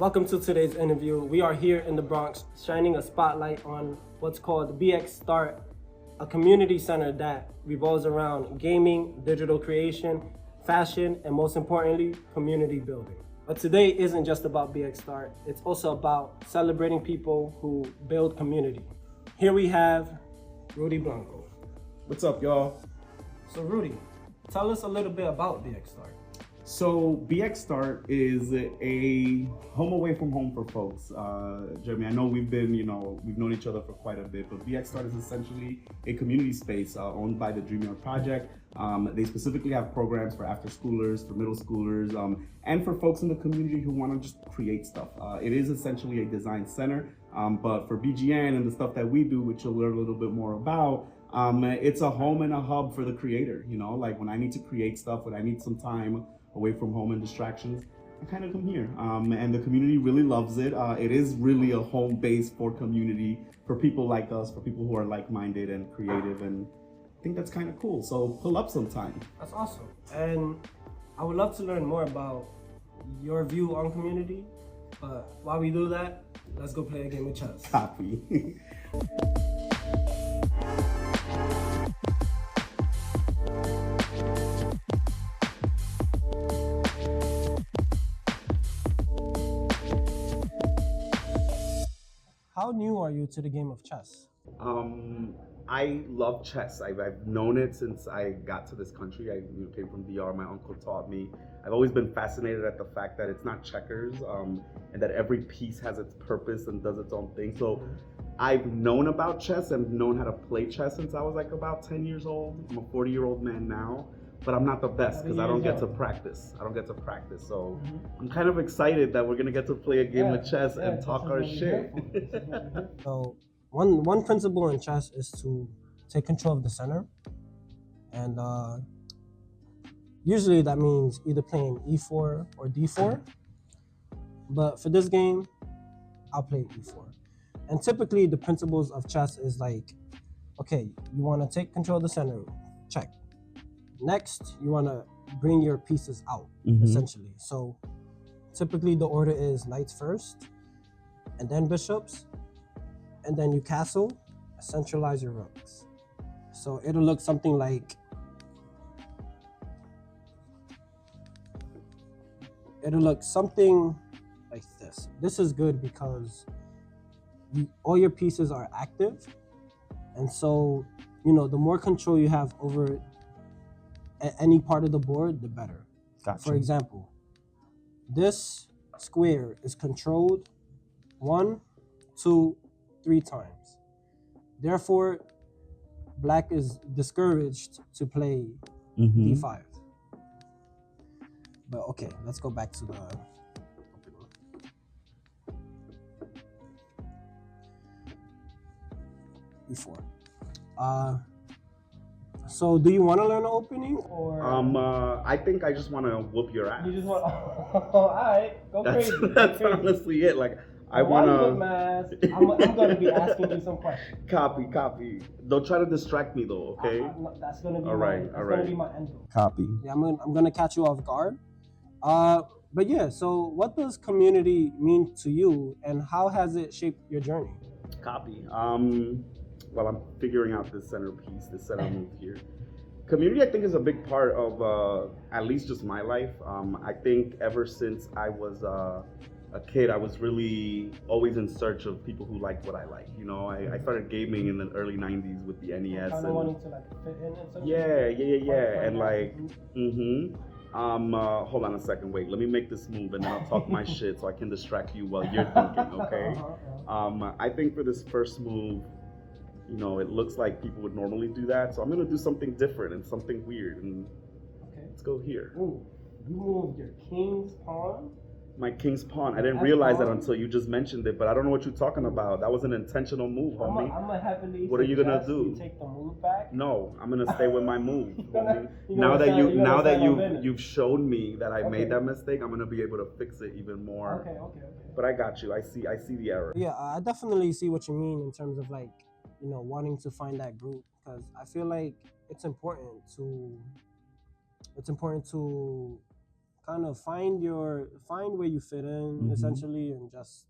Welcome to today's interview. We are here in the Bronx, shining a spotlight on what's called BX Start, a community center that revolves around gaming, digital creation, fashion, and most importantly, community building. But today isn't just about BX Start, it's also about celebrating people who build community. Here we have Rudy Blanco. What's up, y'all? So Rudy, tell us a little bit about BX Start. So BX Start is a home away from home for folks. Jeremy, I know we've known each other for quite a bit, but BX Start is essentially a community space owned by the Dream Yard Project. They specifically have programs for after schoolers, for middle schoolers, and for folks in the community who want to just create stuff. It is essentially a design center, but for BGN and the stuff that we do, which you'll learn a little bit more about, it's a home and a hub for the creator. You know, like when I need to create stuff, when I need some time away from home and distractions, I kind of come here. And the community really loves it. It is really a home base for community, for people like us, for people who are like-minded and creative, and I think that's kind of cool. So pull up sometime. That's awesome. And I would love to learn more about your view on community, but while we do that, let's go play a game of chess. Copy. How new are you to the game of chess? I love chess. I've known it since I got to this country. I came from DR. My uncle taught me. I've always been fascinated at the fact that it's not checkers, and that every piece has its purpose and does its own thing. So I've known about chess and known how to play chess since I was like about 10 years old. I'm a 40-year-old man now, but I'm not the best because I don't get to practice. So I'm kind of excited that we're gonna get to play a game of chess and talk our shit. So one principle in chess is to take control of the center, and usually that means either playing e4 or d4, but for this game I'll play e4. And typically the principles of chess is like, okay, you want to take control of the center, check. Next, you want to bring your pieces out, essentially. So typically the order is knights first, and then bishops, and then you castle, centralize your rooks. So it'll look something like, this. This is good because all your pieces are active, and so the more control you have over any part of the board, the better. Gotcha. For example, this square is controlled 1, 2, 3 times. Therefore, black is discouraged to play d5. But okay, let's go back to the e4. So do you want to learn the opening, or? I think I just want to whoop your ass. You just want? All right, go crazy. That's honestly it. Like I want to. I'm going to be asking you some questions. Copy. Don't try to distract me though, okay? That's going to be going to be my end goal. Copy. Yeah, I'm going to catch you off guard. But yeah, so what does community mean to you, and how has it shaped your journey? Copy. Well, I'm figuring out this centerpiece, this center move here. Community, I think, is a big part of at least just my life. I think ever since I was a kid, I was really always in search of people who liked what I like. You know, I started gaming in the early 90s with the NES. Kind of wanting to like fit in and something? Yeah. And like, hold on a second, wait, let me make this move and then I'll talk my shit so I can distract you while you're thinking, okay? I think for this first move, it looks like people would normally do that, so I'm gonna do something different and something weird, and let's go here. Ooh, you moved your king's pawn? My king's pawn. I didn't realize that until you just mentioned it, but I don't know what you're talking about. That was an intentional move, homie. I'm gonna heavily What are you gonna do? You take the move back? No, I'm gonna stay with my move, homie. Now that you've shown me that I made that mistake, I'm gonna be able to fix it even more. Okay. But I got you. I see the error. Yeah, I definitely see what you mean in terms of like, wanting to find that group, because I feel like it's important to kind of find where you fit in essentially, and just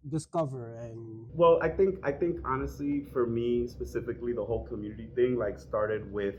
discover and Well, I think honestly, for me specifically, the whole community thing like started with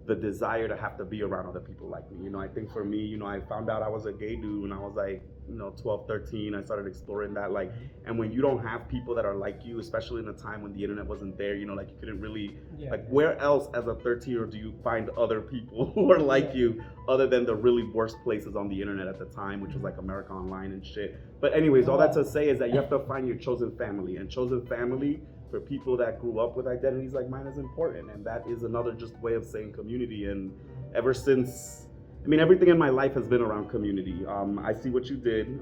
the desire to have to be around other people like me. I think for me, I found out I was a gay dude when I was like, 12, 13. I started exploring that. Like, and when you don't have people that are like you, especially in a time when the internet wasn't there, like you couldn't really, like, where else as a 13-year-old do you find other people who are like you other than the really worst places on the internet at the time, which was like America Online and shit. But anyways, all that to say is that you have to find your chosen family, and chosen family for people that grew up with identities like mine is important, and that is another just way of saying community. And ever since, I mean, everything in my life has been around community. I see what you did.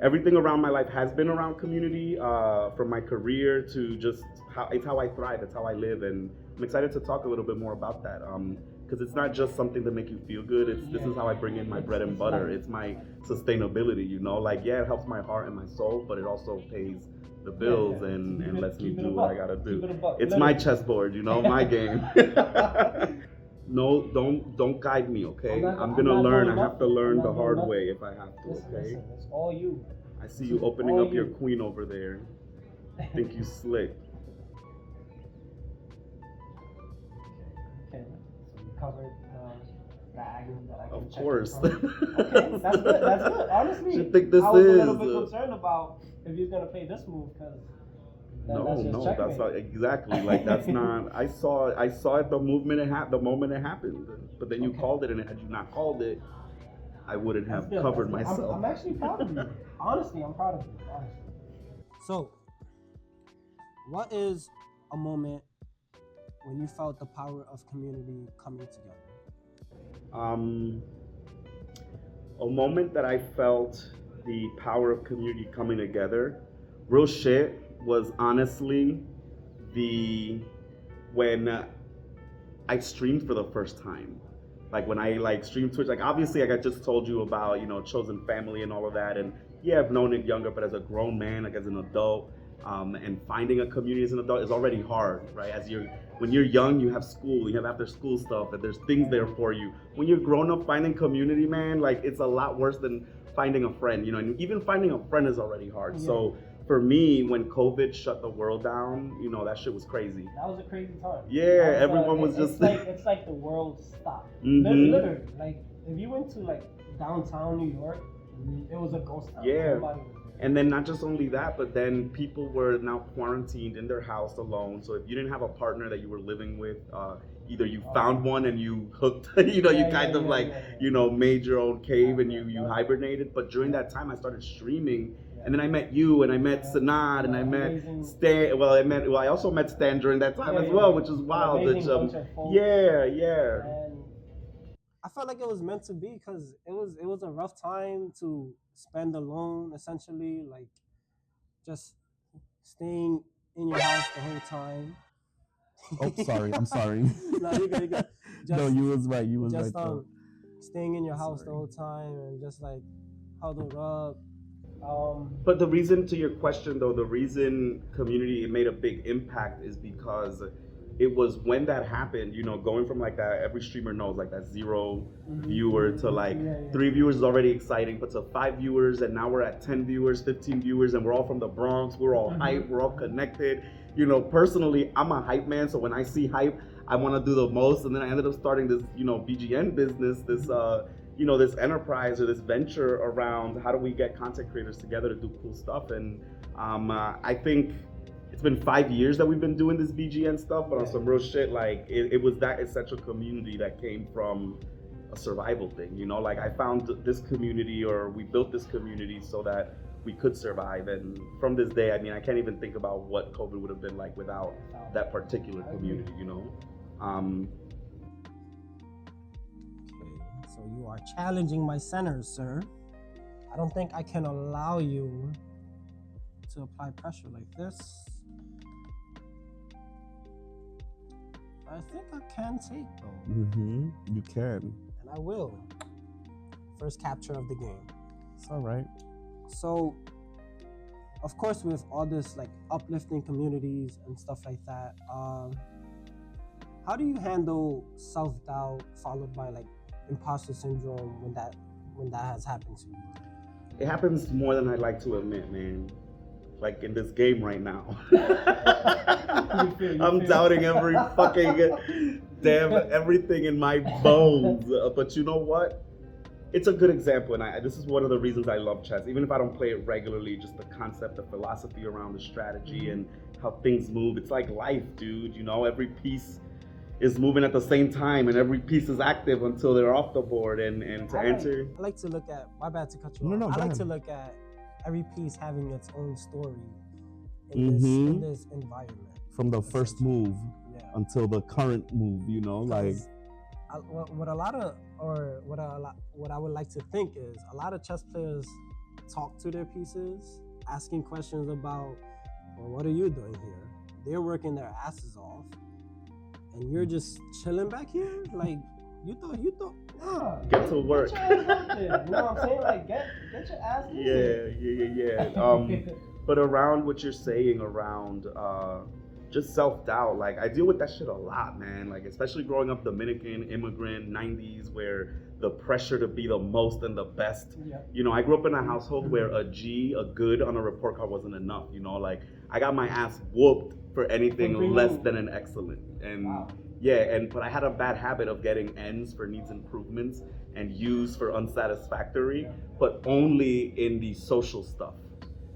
Everything around my life has been around community, from my career to just how I thrive, it's how I live, and I'm excited to talk a little bit more about that. Because it's not just something to make you feel good. This is how I bring in my bread and butter. It's my sustainability. Like, yeah, it helps my heart and my soul, but it also pays the bills and lets me do what I gotta do. It's my chessboard, my game. No, don't guide me, okay? I'm gonna learn. I have to learn the hard way if I have to, okay? listen, it's all you. I see you opening up your queen over there. Think you slick. Okay, so we covered the agony that I can Of course. Okay, that's good. Honestly, You think this I was is a little bit concerned about if he's gonna play this move, because that's not exactly like that's not. I saw it the moment it happened, but then you called it, and had you not called it, I wouldn't have covered myself. I'm actually proud of you. Honestly, I'm proud of you. Honestly. So, what is a moment when you felt the power of community coming together? A moment that I felt the power of community coming together, real shit, was honestly when I streamed for the first time. Like when I streamed Twitch, like obviously like I just told you about, chosen family and all of that. And yeah, I've known it younger, but as a grown man, like as an adult, and finding a community as an adult is already hard, right? When you're young, you have school, you have after school stuff, and there's things there for you. When you're grown up, finding community, man, like it's a lot worse than finding a friend, and even finding a friend is already hard. Yeah. So for me, when COVID shut the world down, that shit was crazy. That was a crazy time. Yeah, everyone was just it's like the world stopped. Mm-hmm. Literally, like if you went to like downtown New York, it was a ghost town. Yeah. Nobody was there. And then not just only that, but then people were now quarantined in their house alone. So if you didn't have a partner that you were living with, either you found one and you hooked, you made your own cave and you hibernated. But during that time, I started streaming. And then I met you, and I met Sanad, and I met Stan. I also met Stan during that time as well, which is wild. Yeah. And I felt like it was meant to be, because it was a rough time to spend alone, essentially, like just staying in your house the whole time. Oh, sorry. I'm sorry. No, you good. No, you was right. Just staying in your house the whole time and just like huddled up. But the reason, to your question though, the reason community made a big impact is because it was when that happened, going from like that, every streamer knows, like that 0 viewer to like 3 viewers is already exciting, but to 5 viewers, and now we're at 10 viewers, 15 viewers, and we're all from the Bronx, we're all hype, we're all connected. Personally, I'm a hype man, so when I see hype, I want to do the most, and then I ended up starting this, BGN business, this, this enterprise or this venture around how do we get content creators together to do cool stuff. And I think it's been 5 years that we've been doing this BGN stuff, but on some real shit, like it was that essential community that came from a survival thing, like I found this community, or we built this community so that we could survive. And from this day, I mean, I can't even think about what COVID would have been like without that particular community, So you are challenging my centers, sir. I don't think I can allow you to apply pressure like this. I think I can take though. Mm-hmm. You can. And I will. First capture of the game. It's all right. So, of course, with all this like uplifting communities and stuff like that, how do you handle self-doubt followed by like imposter syndrome when that has happened to you? It happens more than I'd like to admit, man. Like in this game right now. I'm doubting every fucking everything in my bones. But you know what? It's a good example, and this is one of the reasons I love chess. Even if I don't play it regularly, just the concept, the philosophy around the strategy and how things move. It's like life, dude. You know, every piece is moving at the same time, and every piece is active until they're off the board. And to answer, I like to look at. My bad to cut you No, off. no, I go like ahead. to look at every piece having its own story in this environment. From the first move Yeah. until the current move, you know, like what I would like to think is a lot of chess players talk to their pieces, asking questions about, well, what are you doing here? They're working their asses off, and you're just chilling back here, like you thought. get to work. Get your ass up there. You know what I'm saying? Like get your ass in there. Yeah. But around what you're saying around just self-doubt, like I deal with that shit a lot, man. Like especially growing up Dominican, immigrant, 90s, where the pressure to be the most and the best. Yeah. You know, I grew up in a household where a good on a report card wasn't enough. You know, like I got my ass whooped for anything less than an excellent. And Wow. yeah, but I had a bad habit of getting N's for needs improvements and U's for unsatisfactory, but only in the social stuff.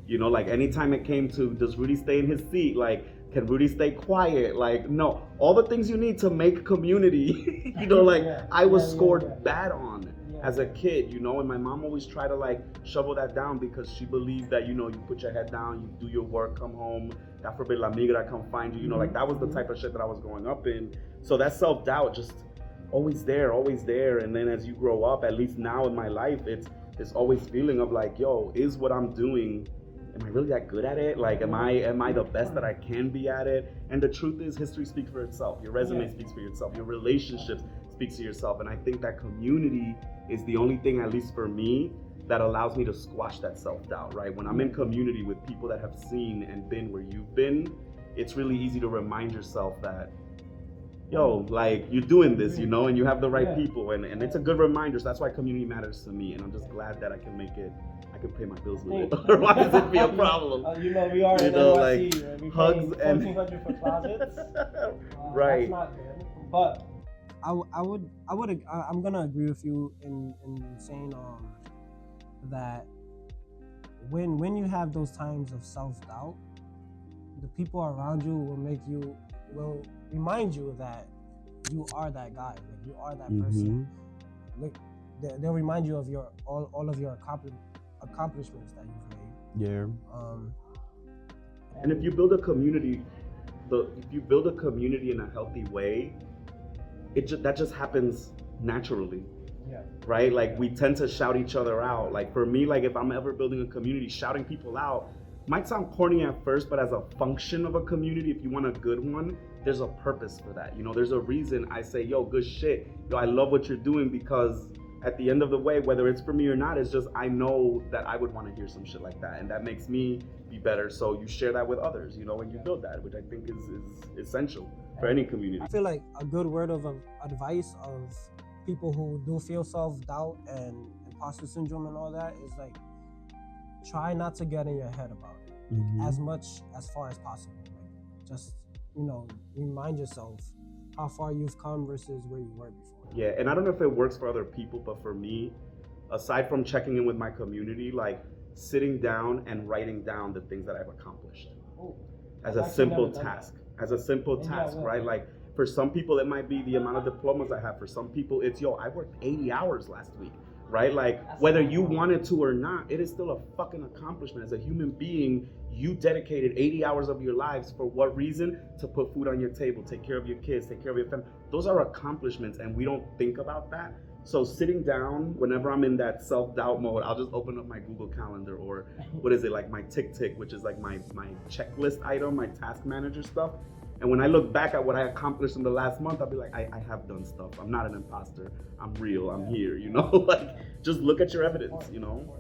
You know, like anytime it came to, does Rudy stay in his seat? Like, can Rudy stay quiet? Like, no, all the things you need to make community, you know, like I was scored bad on as a kid, you know, and my mom always tried to like shovel that down because she believed that, you know, you put your head down, you do your work, come home, God forbid La Migra come find you, you know, like that was the type of shit that I was growing up in. So that self-doubt just always there. And then as you grow up, at least now in my life, it's this always feeling of like, yo, is what I'm doing, am I really that good at it? Like, am I the best that I can be at it? And the truth is, history speaks for itself. Your resume speaks for yourself. Your relationships speaks to yourself. And I think that community is the only thing, at least for me, that allows me to squash that self-doubt, right? When I'm in community with people that have seen and been where you've been, it's really easy to remind yourself that, yo, like you're doing this, you know, and you have the right people. And it's a good reminder. So that's why community matters to me. And I'm just glad that I can make it. I can pay my bills with it. Otherwise, it'd be a problem. You know, we are in know, NYC, like we hugs pay and $1,400 for closets. Right. That's not good. But I'm gonna agree with you in saying that when you have those times of self-doubt, the people around you will remind you that you are that guy, like you are that person. Like they'll remind you of your all of your accomplishments that you've made. yeah. And if you build a community, in a healthy way, that just happens naturally. Yeah. Right? Like we tend to shout each other out. Like for me, like if I'm ever building a community, shouting people out might sound corny at first, but as a function of a community, if you want a good one, there's a purpose for that. You know, there's a reason I say, yo, good shit. Yo, I love what you're doing, because at the end of the way, whether it's for me or not, it's just I know that I would want to hear some shit like that, and that makes me be better. So you share that with others, you know, and you build that, which I think is essential for any community. I feel like a good word of advice of people who do feel self-doubt and imposter syndrome and all that is like, try not to get in your head about it as far as possible. Like, just, you know, remind yourself how far you've come versus where you were before. Yeah, and I don't know if it works for other people, but for me, aside from checking in with my community, like sitting down and writing down the things that I've accomplished as a simple task. Right? Like for some people, it might be the amount of diplomas I have. For some people, it's, yo, I worked 80 hours last week, right? Like whether you wanted to or not, it is still a fucking accomplishment. As a human being, you dedicated 80 hours of your lives for what reason? To put food on your table, take care of your kids, take care of your family. Those are accomplishments, and we don't think about that. So sitting down, whenever I'm in that self-doubt mode, I'll just open up my Google Calendar, or what is it, like my tick, which is like my checklist item, my task manager stuff. And when I look back at what I accomplished in the last month, I'll be like, I have done stuff. I'm not an imposter. I'm real. I'm here, you know? Like, just look at your evidence, you know?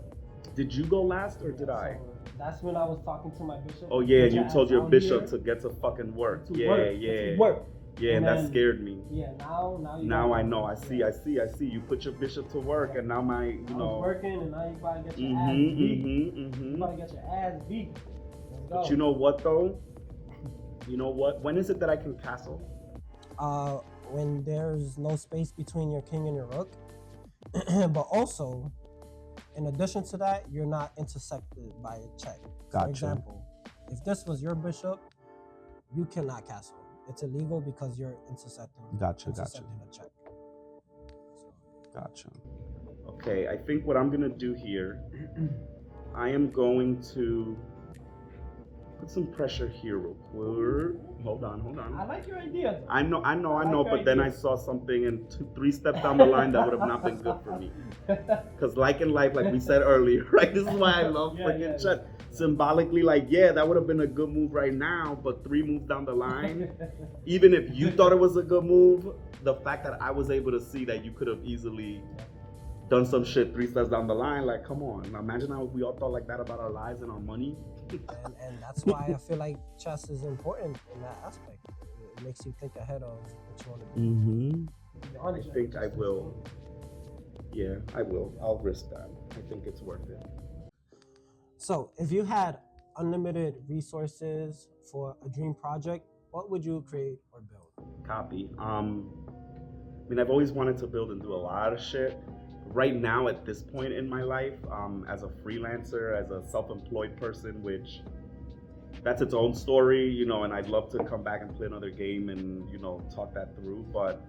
Did you go last or did I? That's when I was talking to my bishop. Oh yeah, you told your bishop to get to fucking work. Yeah. Work. Yeah, and that then- scared me. Yeah, now you Now gotta- I know. I see. yeah. I see. You put your bishop to work, and now my, you I was know. working, and now you gotta get your ass beat. You gotta get your ass beat. Let's go. But you know what though? You know what? When is it that I can castle? When there's no space between your king and your rook, but also, in addition to that, you're not intersected by a check. Gotcha. For example, if this was your bishop, you cannot castle. It's illegal because you're intersecting. Gotcha. Intersecting a check. Gotcha. Okay, I think what I'm gonna do here, I am going to put some pressure here real quick. Hold on. I like your idea. Though. I know, your but then I idea. saw something and 3 steps down the line that would have not been good for me. Because like in life, like we said earlier, right? This is why I love freaking chess. Symbolically, like, yeah, that would have been a good move right now, but 3 moves down the line, even if you thought it was a good move, the fact that I was able to see that you could have easily done some shit 3 steps down the line, like, come on. Now imagine how we all thought like that about our lives and our money. and that's why I feel like chess is important in that aspect. It makes you think ahead of what you want to do. Mm-hmm. I think I will. Yeah, I will. I'll risk that. I think it's worth it. So, if you had unlimited resources for a dream project, what would you create or build? Copy. I mean, I've always wanted to build and do a lot of shit. Right now, at this point in my life, as a freelancer, as a self-employed person, which that's its own story, you know, and I'd love to come back and play another game and, you know, talk that through. But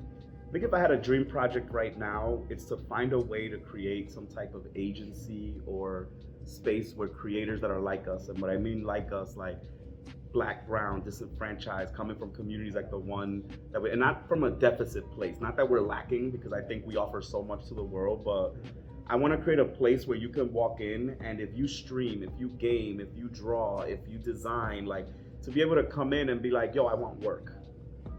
I think if I had a dream project right now, it's to find a way to create some type of agency or space where creators that are like us, and what I mean like us, like Black, brown, disenfranchised, coming from communities like the one that we, and not from a deficit place, not that we're lacking, because I think we offer so much to the world, but I want to create a place where you can walk in, and if you stream, if you game, if you draw, if you design, like, to be able to come in and be like, yo, I want work,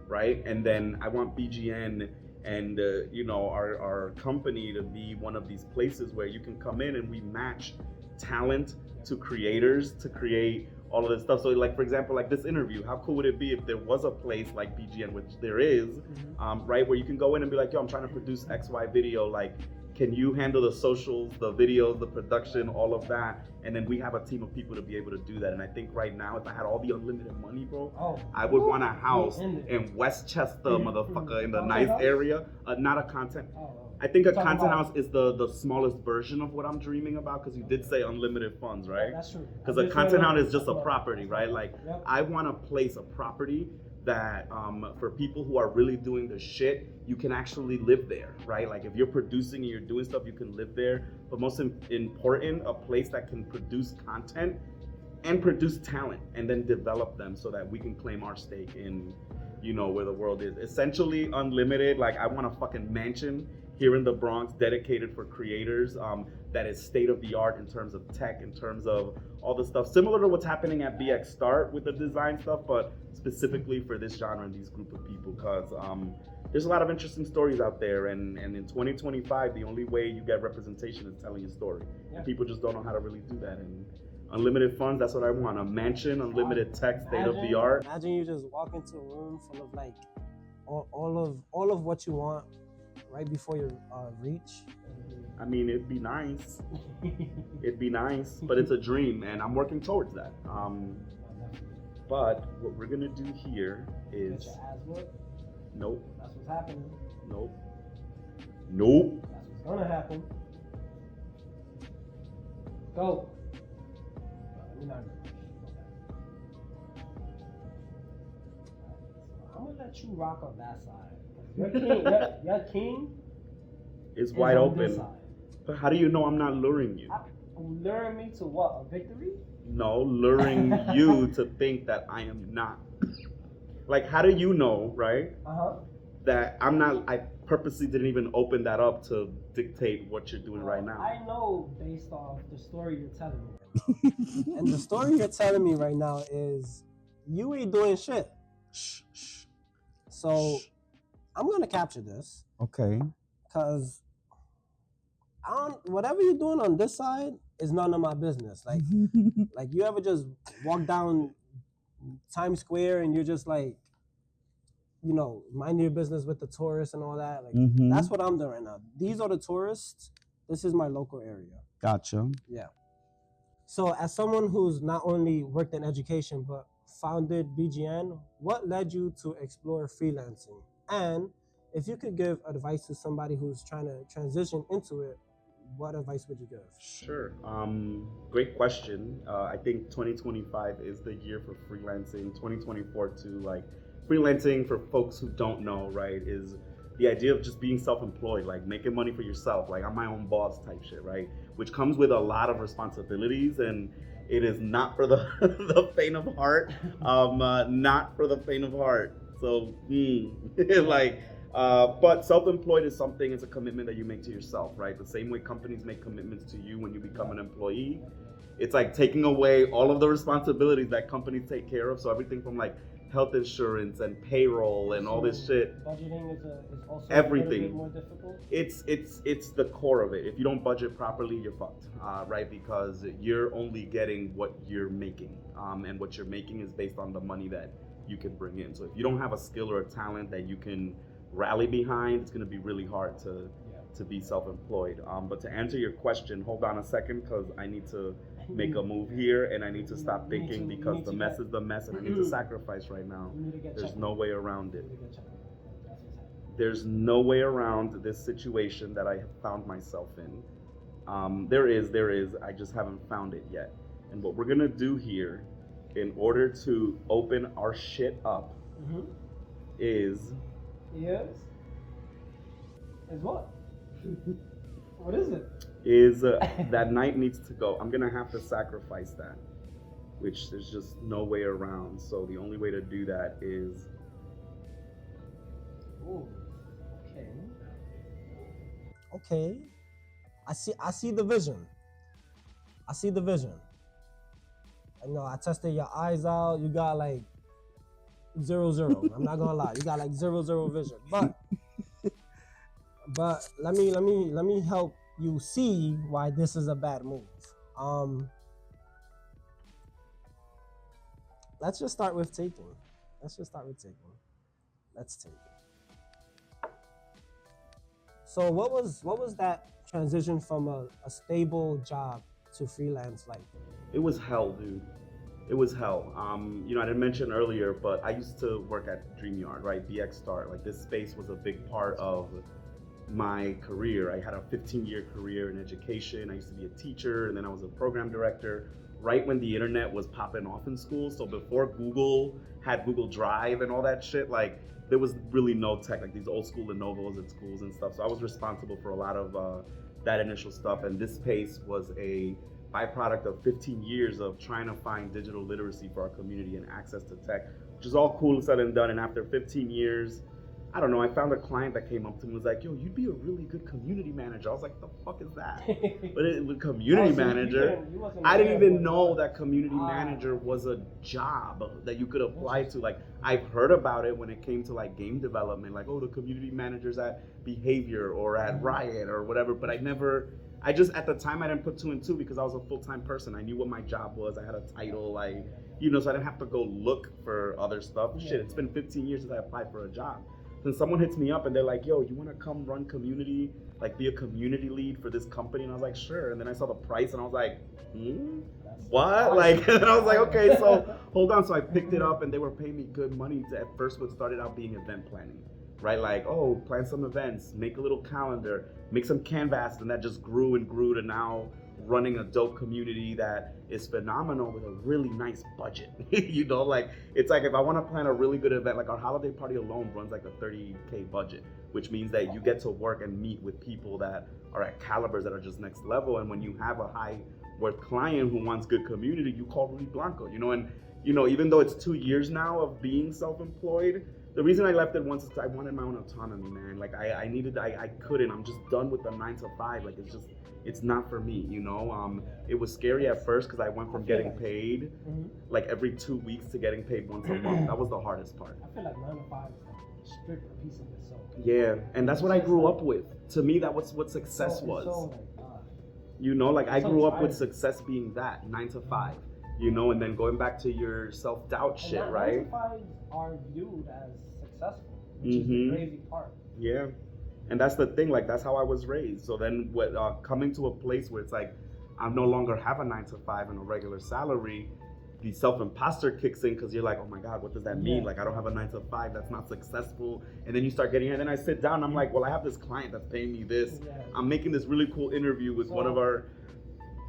right? And then I want BGN and you know, our company to be one of these places where you can come in and we match talent to creators to create all of this stuff. So like, for example, like this interview, how cool would it be if there was a place like BGN, which there is, right, where you can go in and be like, yo, I'm trying to produce XY video, like, can you handle the socials, the videos, the production, all of that? And then we have a team of people to be able to do that. And I think right now, if I had all the unlimited money, bro, I would want a house in Westchester, motherfucker, in the nice area, not a content. I think a content house is the smallest version of what I'm dreaming about, because you did say unlimited funds, right? That's true. Because a content house is just a property, right? Like, I want to place a property that for people who are really doing the shit, you can actually live there, right? Like, if you're producing and you're doing stuff, you can live there. But most important, a place that can produce content and produce talent and then develop them so that we can claim our stake in, you know, where the world is. Essentially unlimited. Like, I want a fucking mansion here in the Bronx dedicated for creators, that is state of the art in terms of tech, in terms of all the stuff similar to what's happening at BX Start with the design stuff, but specifically for this genre and these group of people, because there's a lot of interesting stories out there, and in 2025, the only way you get representation is telling your story. And people just don't know how to really do that. And unlimited funds, that's what I want. A mansion, unlimited tech, state of the art. Imagine you just walk into a room full of like all of what you want right before your reach. I mean, it'd be nice. It'd be nice, but it's a dream, and I'm working towards that. But what we're gonna do here is, Get your ass whooped. Nope. That's what's happening. Nope. That's what's gonna happen. Go. Let me not. I'm gonna let you rock on that side. Your king, your king It's is wide on this open. side. But how do you know I'm not luring you? Lure me to what? A victory? No, luring you to think that I am not. Like, how do you know, right? That I'm not, I purposely didn't even open that up to dictate what you're doing right now. I know based off the story you're telling me right now. And the story you're telling me right now is you ain't doing shit. Shh. So I'm gonna capture this. Okay. Cause whatever you're doing on this side is none of my business. Like like you ever just walk down Times Square and you're just like mind your business with the tourists and all that. Like Mhm. that's what I'm doing right now. These are the tourists. This is my local area. Gotcha. Yeah. So as someone who's not only worked in education but founded BGN, what led you to explore freelancing? And if you could give advice to somebody who's trying to transition into it, what advice would you give? Sure. Great question. I think 2025 is the year for freelancing. 2024 too. Like freelancing, for folks who don't know, right, is the idea of just being self-employed, like making money for yourself. Like I'm my own boss type shit, right? Which comes with a lot of responsibilities, and it is not for the the faint of heart. Not for the faint of heart. So, like. But self-employed is something, it's a commitment that you make to yourself, right? The same way companies make commitments to you when you become an employee. It's like taking away all of the responsibilities that companies take care of. So everything from like health insurance and payroll and all this shit. Budgeting is also Everything. a little bit more difficult. It's the core of it. If you don't budget properly, you're fucked, right? Because you're only getting what you're making, and what you're making is based on the money that you can bring in. So if you don't have a skill or a talent that you can rally behind, it's going to be really hard to be self-employed. But to answer your question, hold on a second, because I need to make a move here, and I need to stop thinking, because the mess is the mess, and I need to sacrifice right now. There's no way around it. There's no way around this situation that I have found myself in. There is. I just haven't found it yet. And what we're gonna do here, in order to open our shit up, is Yes. Is what? What is it? That night needs to go. I'm gonna have to sacrifice that, which there's just no way around. So the only way to do that is. Ooh. Okay. I see the vision. I see the vision. I know I tested your eyes out. You got like 0-0. I'm not gonna lie. You got like 0-0 vision. But let me help you see why this is a bad move. Let's just start with taking. Let's take. So what was that transition from a stable job to freelance like? It was hell, dude. It was hell. I didn't mention earlier, but I used to work at DreamYard, right? BX Start. Like this space was a big part of my career. I had a 15-year career in education. I used to be a teacher, and then I was a program director right when the internet was popping off in schools. So before Google had Google Drive and all that shit, like there was really no tech, like these old school Lenovo's at schools and stuff. So I was responsible for a lot of that initial stuff. And this space was a byproduct of 15 years of trying to find digital literacy for our community and access to tech, which is all cool, said and done. And after 15 years, I don't know, I found a client that came up to me and was like, yo, you'd be a really good community manager. I was like, the fuck is that? But it was community manager. I didn't even know that community manager was a job that you could apply to. Like, I've heard about it when it came to like game development, like, oh, the community managers at Behavior or at Riot or whatever. But I just, at the time, I didn't put two and two because I was a full-time person. I knew what my job was. I had a title, so I didn't have to go look for other stuff. Shit, it's been 15 years since I applied for a job. Then someone hits me up and they're like, yo, you want to come run community, like be a community lead for this company? And I was like, sure. And then I saw the price and I was like, what? Like, and I was like, okay, so hold on. So I picked it up and they were paying me good money to, at first what started out being event planning, right? Like, oh, plan some events, make a little calendar, make some canvas. And that just grew and grew to now running a dope community that is phenomenal with a really nice budget. Like it's like if I want to plan a really good event, like our holiday party alone runs like a $30K budget, which means that you get to work and meet with people that are at calibers that are just next level. And when you have a high worth client who wants good community, you call Rudy Blanco, and even though it's 2 years now of being self-employed, the reason I left it once is I wanted my own autonomy, man. Like I couldn't. I'm just done with the 9 to 5. Like it's not for me, It was scary at first because I went from getting paid like every 2 weeks to getting paid once a month. That was the hardest part. I feel like 9 to 5 is like a strict piece of itself. Yeah, and that's what I grew up with. To me, that was what success was. I grew up with success being that 9 to 5. And then going back to your self-doubt shit, right? 9 to 5s are viewed as successful. which is the Mhm. crazy part. Yeah. And that's the thing, like that's how I was raised. So then what coming to a place where it's like I no longer have a 9 to 5 and a regular salary, the self-imposter kicks in because you're like, oh my God, what does that mean? Yeah. Like I don't have a 9 to 5, that's not successful. And then you start getting, and then I sit down, I'm like, well, I have this client that's paying me this. Yeah. I'm making this really cool interview with one of So- our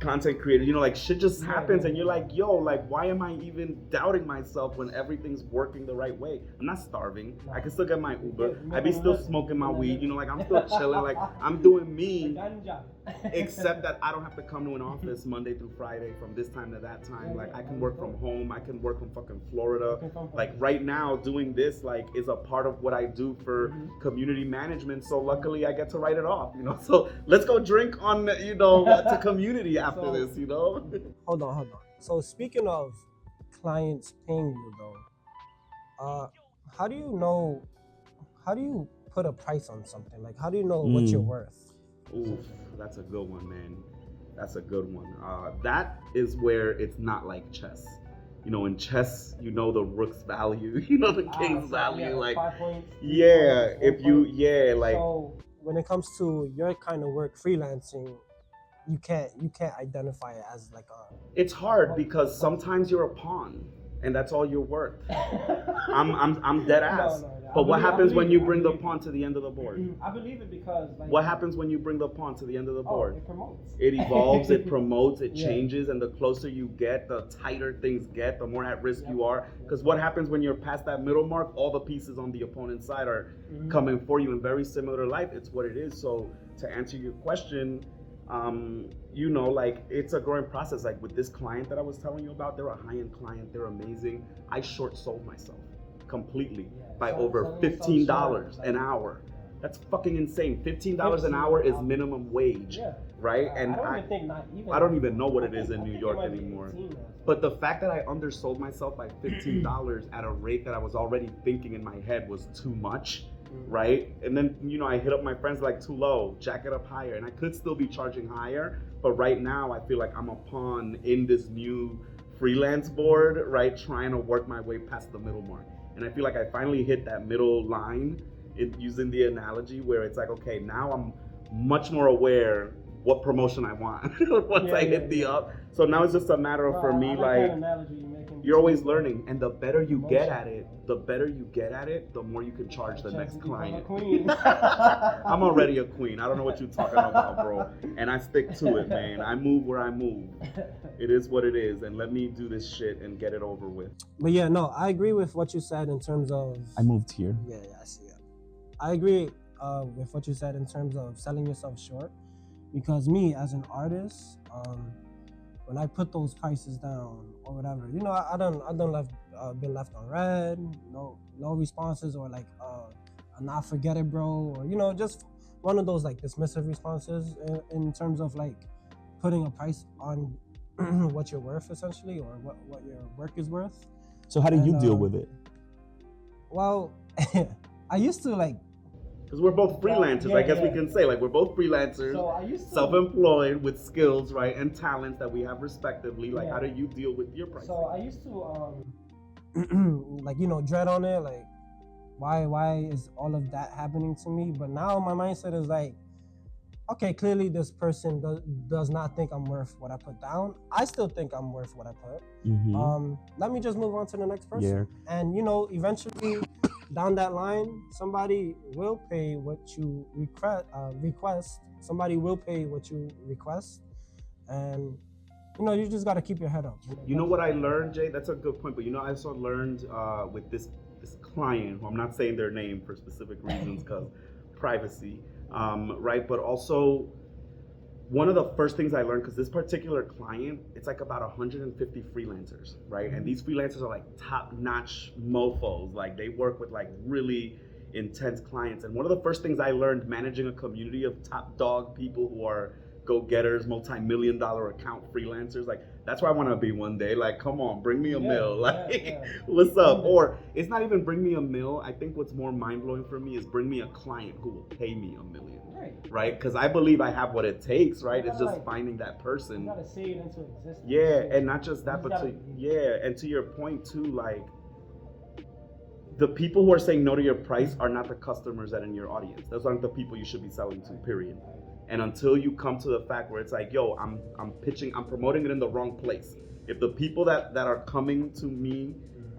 content creators, you know, like shit just Yeah, happens yeah, and you're yeah. like, yo, like why am I even doubting myself when everything's working the right way? I'm not starving. No. I can still get my Uber. You're I be living still living. smoking my You're weed, living. you know, like I'm still chilling, like I'm doing The me, ganja. except that I don't have to come to an office Monday through Friday from this time to that time. Yeah, Like yeah, I can that's work from dope. home, I can work from fucking Florida. Okay, come from- Like right now doing this like is a part of what I do for Mhm. community management. So luckily I get to write it off, you know. So let's go drink on, you know, to community after So- this, you know. Hold on. So speaking of clients paying you though, how do you know? How do you put a price on something? Like, how do you know what you're worth? Oof, that's a good one, man. That's a good one. That is where it's not like chess. You know, in chess, you know the rook's value, you know the king's so, value. yeah, like, 5 points. 3 yeah, points, if 1 you, point. yeah, like, So when it comes to your kind of work, freelancing, you can't identify it as like a. it's hard because sometimes you're a pawn, and that's all you're worth. I'm dead ass. No. But what I happens when believe you it, bring I the believe pawn it. to the end of the board? I believe it because like What happens when you bring the pawn to the end of the board? it promotes. It evolves, it promotes, it Yeah. changes, and the closer you get, the tighter things get, the more at risk Yep. you are. Because what happens when you're past that middle mark, all the pieces on the opponent's side are Mhm. coming for you. And very similar to life, it's what it is. So to answer your question, you know, like it's a growing process. Like with this client that I was telling you about, they're a high-end client, they're amazing. I short sold myself completely Yeah, by so- over selling yourself $15 short, an like- hour. Yeah. That's fucking insane. $15 an hour is minimum wage, Yeah. right? And I don't even think not even. I don't even know what I it is think- in I New think it York might be anymore. 18 now. But the fact that I undersold myself by $15 at a rate that I was already thinking in my head was too much, right? And then, you know, I hit up my friends like too low, jack it up higher. And I could still be charging higher, but right now I feel like I'm a pawn in this new freelance board, right? Trying to work my way past the middle mark. And I feel like I finally hit that middle line using the analogy where it's like, okay, now I'm much more aware what promotion I want once I hit the up. So now it's just a matter of, for me, I like, that analogy you're making. you're always learning, and the better you get Promotion. at it, the more you can charge the next client. Queen. I'm already a queen. I don't know what you're talking about, bro. And I stick to it, man. I move where I move. It is what it is, and let me do this shit and get it over with. But yeah, no, I agree with what you said in terms of. I moved here. Yeah, I see it. I agree with what you said in terms of selling yourself short, because me as an artist, when I put those prices down or whatever, you know, I done been left on red, no responses, or like not forget it, bro, or you know, just one of those like dismissive responses in terms of like putting a price on what you're worth essentially, or what your work is worth. So how do you And, deal with it? Well, I used to like. Because we're both freelancers, I guess we yeah. can say, like, we're both freelancers, So I used to. self-employed with skills, right, and talents that we have respectively. Like, Yeah. how do you deal with your pricing? So I used to like, you know, dread on it, like why is all of that happening to me? But now my mindset is like, okay, clearly this person does not think I'm worth what I put down. I still think I'm worth what I put. Mhm. Let me just move on to the next person. Yeah. And you know, eventually down that line, somebody will pay what you request. Somebody will pay what you request, and you know, you just gotta keep your head up. You know what I learned, Jay? That's a good point. But you know, I also learned with this client, who I'm not saying their name for specific reasons because privacy, right? But also, one of the first things I learned, because this particular client, it's like about 150 freelancers, right? And these freelancers are like top-notch mofos. Like they work with like really intense clients. And one of the first things I learned managing a community of top dog people who are go-getters, multi-million-dollar account freelancers, like that's where I want to be one day. Like, come on, bring me a mill. Like, what's up? Or it's not even bring me a mill. I think what's more mind-blowing for me is bring me a client who will pay me $1 million. Right? Because I believe I have what it takes, right? It's just finding that person. You gotta see it into existence. Yeah, and not just that, You but gotta- and to your point too, like the people who are saying no to your price are not the customers that are in your audience. Those aren't the people you should be selling to, period. And until you come to the fact where it's like, yo, I'm promoting it in the wrong place. If the people that are coming to me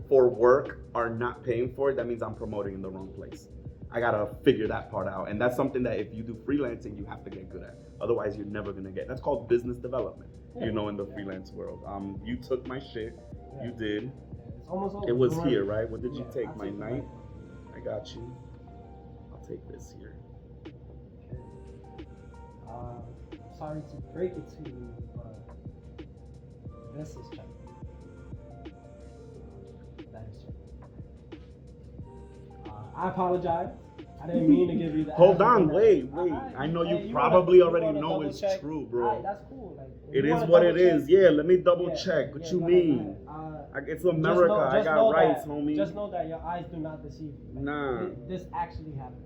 for work are not paying for it, that means I'm promoting in the wrong place. I gotta figure that part out. And that's something that if you do freelancing, you have to get good at. Otherwise, you're never gonna get. That's called business development, in the freelance world. You took my shit. You did. It's almost over. It was here, right? What did you take? I'll My take the knight? I got you. I'll take this here. Okay. Sorry to break it to you, but this is Checkmate. That is Checkmate. I apologize. I didn't mean to give you that. Hold on, wait. I know you probably already know it's check. true, bro. Alright, that's cool. Like, It is what it is. Yeah, let me double check. What you go mean? ahead. It's America. I got rights, that, homie. Just know that your eyes do not deceive you. Like, Nah. This actually happened.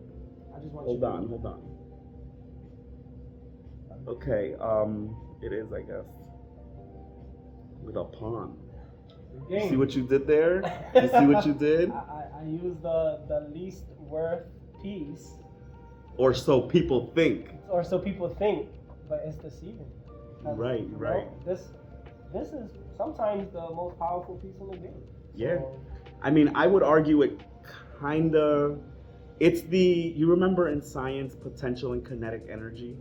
I just want Hold you on. Okay, it is, I guess. With a pawn. You see what you did there? You see what you did? I used the least worth piece. Or so people think. Or so people think, but it's deceiving. Right. This is sometimes the most powerful piece in the game. Yeah. So, I mean, I would argue it it's you remember in science, potential and kinetic energy,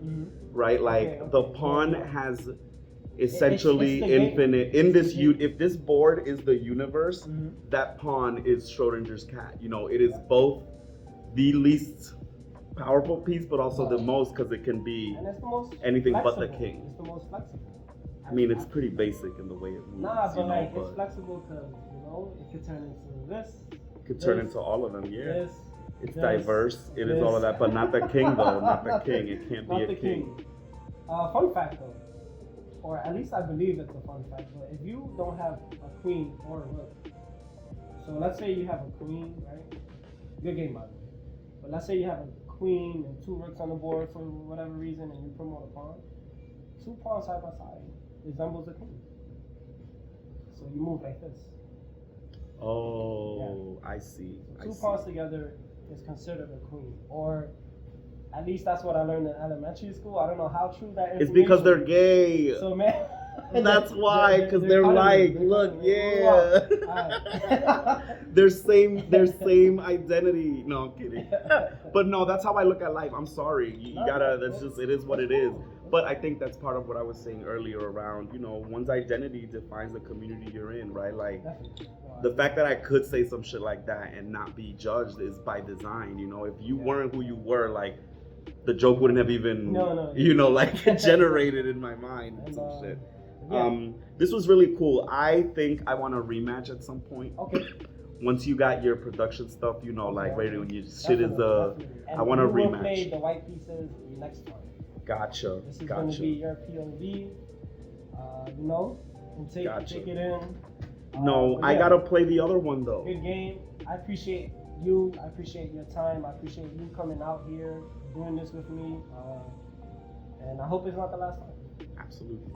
right? Like the pawn has essentially it's the infinite, if this board is the universe, that pawn is Schrodinger's cat. It is both the least powerful piece, but also the most, because it can be and it's the most anything but flexible. the king. It's the most flexible. I mean, it's pretty basic in the way it moves. Nah, but like it's flexible because it could turn into this. It could turn into all of them, yeah. This, it's diverse. It is all of that, but not the king though. Not the king. It can't be a king. Fun fact though, or at least I believe it's a fun fact. But if you don't have a queen or a rook, so let's say you have a queen, right? Good game by the way. But let's say you have a queen and two rooks on the board for whatever reason, and you promote a pawn. Two pawns side by side resembles a queen. So you move like this. Oh, yeah. I see. Two pawns together is considered a queen, or at least that's what I learned in elementary school. I don't know how true that is. It's because they're gay. So man, that's why, because they're like, look, yeah. Their same identity. No, I'm kidding. But no, that's how I look at life. I'm sorry. You gotta. That's just. It is what it is. But I think that's part of what I was saying earlier around, one's identity defines the community you're in, right? Like, the fact that I could say some shit like that and not be judged is by design, If you weren't who you were, like, the joke wouldn't have even, generated in my mind and some shit. Yeah. This was really cool. I think I want a rematch at some point. Okay. Once you got your production stuff, like, ready when your shit is, I want a rematch. We'll play the white pieces next time. Gotcha. This is going to be your POV, and take it in. No, I gotta play the other one though. Good game. I appreciate you. I appreciate your time. I appreciate you coming out here, doing this with me. And I hope it's not the last time. Absolutely.